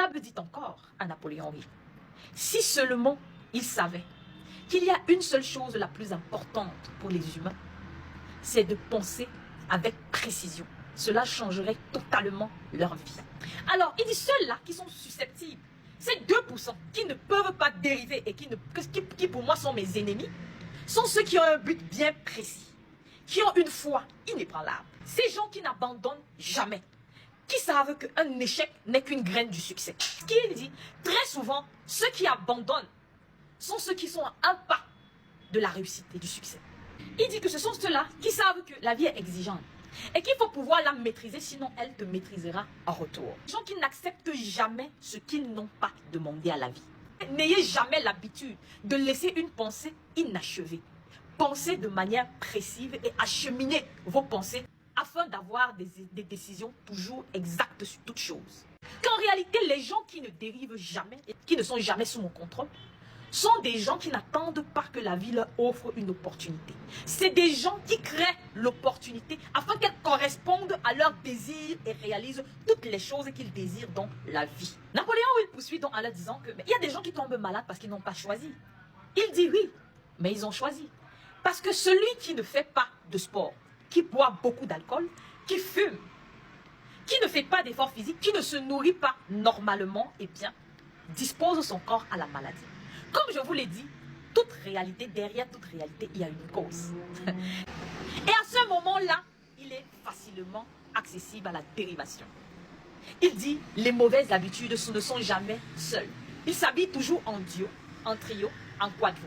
diable dit encore à Napoléon Hill, si seulement il savait qu'il y a une seule chose la plus importante pour les humains, c'est de penser avec précision. Cela changerait totalement leur vie. Alors, il dit ceux-là qui sont susceptibles, ces 2% qui ne peuvent pas dériver et qui pour moi sont mes ennemis, sont ceux qui ont un but bien précis, qui ont une foi inébranlable. Ces gens qui n'abandonnent jamais, qui savent qu'un échec n'est qu'une graine du succès. Ce qu'il dit, très souvent, ceux qui abandonnent sont ceux qui sont à un pas de la réussite et du succès. Il dit que ce sont ceux-là qui savent que la vie est exigeante et qu'il faut pouvoir la maîtriser, sinon elle te maîtrisera en retour. Les gens qui n'acceptent jamais ce qu'ils n'ont pas demandé à la vie. N'ayez jamais l'habitude de laisser une pensée inachevée. Pensez de manière précise et acheminez vos pensées afin d'avoir des décisions toujours exactes sur toute chose. Qu'en réalité, les gens qui ne dérivent jamais et qui ne sont jamais sous mon contrôle sont des gens qui n'attendent pas que la vie leur offre une opportunité. C'est des gens qui créent l'opportunité afin qu'elle corresponde à leurs désirs et réalisent toutes les choses qu'ils désirent dans la vie. Napoléon il poursuit donc en leur disant que il y a des gens qui tombent malades parce qu'ils n'ont pas choisi. Il dit oui, mais ils ont choisi. Parce que celui qui ne fait pas de sport, qui boit beaucoup d'alcool, qui fume, qui ne fait pas d'efforts physiques, qui ne se nourrit pas normalement, eh bien, dispose son corps à la maladie. Comme je vous l'ai dit, toute réalité, derrière toute réalité, il y a une cause. Et à ce moment-là, il est facilement accessible à la dérivation. Il dit, les mauvaises habitudes ne sont jamais seules. Ils s'habillent toujours en duo, en trio, en quadro.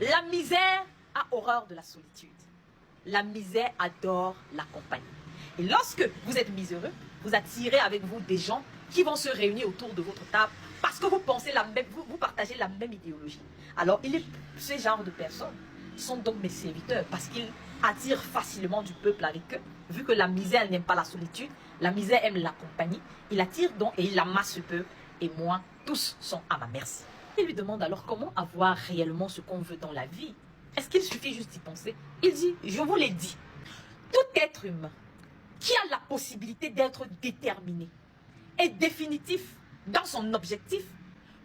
La misère a horreur de la solitude. La misère adore la compagnie. Et lorsque vous êtes miséreux, vous attirez avec vous des gens qui vont se réunir autour de votre table parce que vous pensez la même, vous partagez la même idéologie. Alors, ces genres de personnes sont donc mes serviteurs parce qu'ils attirent facilement du peuple avec eux. Vu que la misère n'aime pas la solitude, la misère aime la compagnie, il attire donc et il amasse ce peuple. Et moi, tous sont à ma merci. Il lui demande alors comment avoir réellement ce qu'on veut dans la vie. Est-ce qu'il suffit juste d'y penser? Il dit, je vous l'ai dit, tout être humain qui a la possibilité d'être déterminé et définitif dans son objectif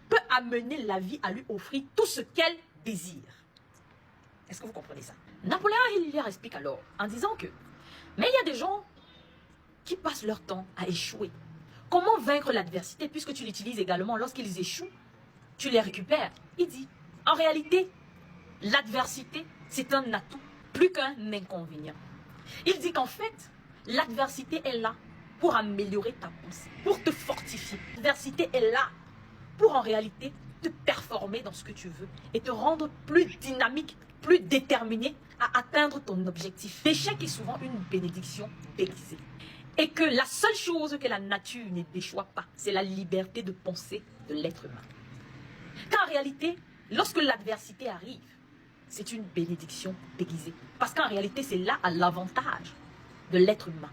peut amener la vie à lui offrir tout ce qu'elle désire. Est-ce que vous comprenez ça? Napoléon il leur explique alors en disant que mais il y a des gens qui passent leur temps à échouer. Comment vaincre l'adversité puisque tu l'utilises également lorsqu'ils échouent, tu les récupères? Il dit, en réalité, l'adversité, c'est un atout plus qu'un inconvénient. Il dit qu'en fait, l'adversité est là pour améliorer ta pensée, pour te fortifier. L'adversité est là pour en réalité te performer dans ce que tu veux et te rendre plus dynamique, plus déterminé à atteindre ton objectif. L'échec est souvent une bénédiction déguisée. Et que la seule chose que la nature ne déchoit pas, c'est la liberté de penser de l'être humain. Qu'en réalité, lorsque l'adversité arrive, c'est une bénédiction déguisée. Parce qu'en réalité, c'est là à l'avantage de l'être humain.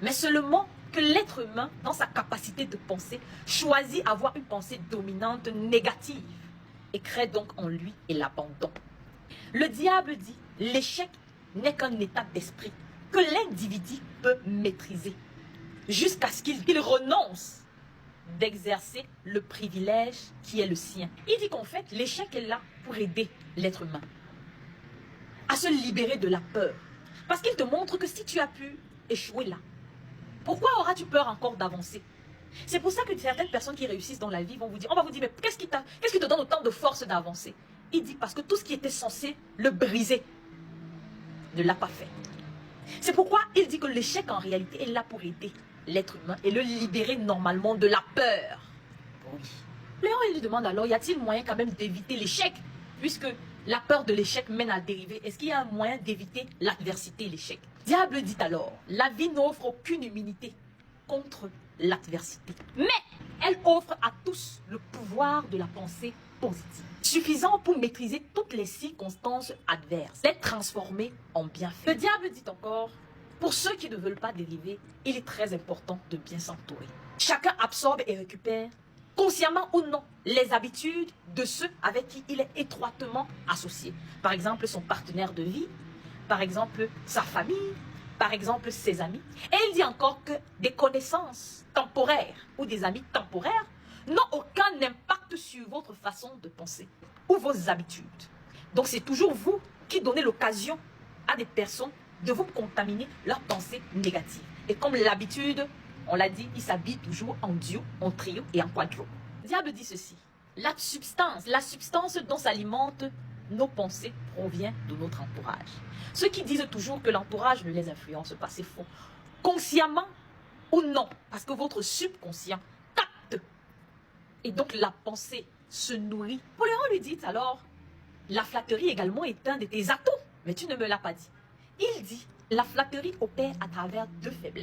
Mais seulement que l'être humain, dans sa capacité de penser, choisit avoir une pensée dominante négative et crée donc en lui l'abandon. Le diable dit, l'échec n'est qu'un état d'esprit que l'individu peut maîtriser jusqu'à ce qu'il renonce d'exercer le privilège qui est le sien. Il dit qu'en fait, l'échec est là pour aider l'être humain à se libérer de la peur. Parce qu'il te montre que si tu as pu échouer là, pourquoi auras-tu peur encore d'avancer? C'est pour ça que certaines personnes qui réussissent dans la vie vont vous dire, on va vous dire, mais qu'est-ce qui te donne autant de force d'avancer? Il dit, parce que tout ce qui était censé le briser ne l'a pas fait. C'est pourquoi il dit que l'échec en réalité est là pour aider l'être humain et le libérer normalement de la peur. Oui. Léon, il lui demande alors, y a-t-il moyen quand même d'éviter l'échec? Puisque la peur de l'échec mène à dériver. Est-ce qu'il y a un moyen d'éviter l'adversité et l'échec? Diable dit alors, la vie n'offre aucune immunité contre l'adversité. Mais elle offre à tous le pouvoir de la pensée positive. Suffisant pour maîtriser toutes les circonstances adverses, les transformer en bienfaits. Le diable dit encore, pour ceux qui ne veulent pas dériver, il est très important de bien s'entourer. Chacun absorbe et récupère, consciemment ou non, les habitudes de ceux avec qui il est étroitement associé. Par exemple, son partenaire de vie, par exemple, sa famille, par exemple ses amis. Et il dit encore que des connaissances temporaires ou des amis temporaires n'ont aucun impact sur votre façon de penser ou vos habitudes. Donc c'est toujours vous qui donnez l'occasion à des personnes de vous contaminer leurs pensées négatives. Et comme l'habitude, on l'a dit, il s'habille toujours en duo, en trio et en quadro. Le diable dit ceci: la substance dont s'alimentent nos pensées provient de notre entourage. Ceux qui disent toujours que l'entourage ne les influence pas, c'est faux. Consciemment ou non, parce que votre subconscient capte. Et donc la pensée se nourrit. Napoléon lui dit alors, la flatterie également est un de tes atouts. Mais tu ne me l'as pas dit. Il dit, la flatterie opère à travers deux faiblesses.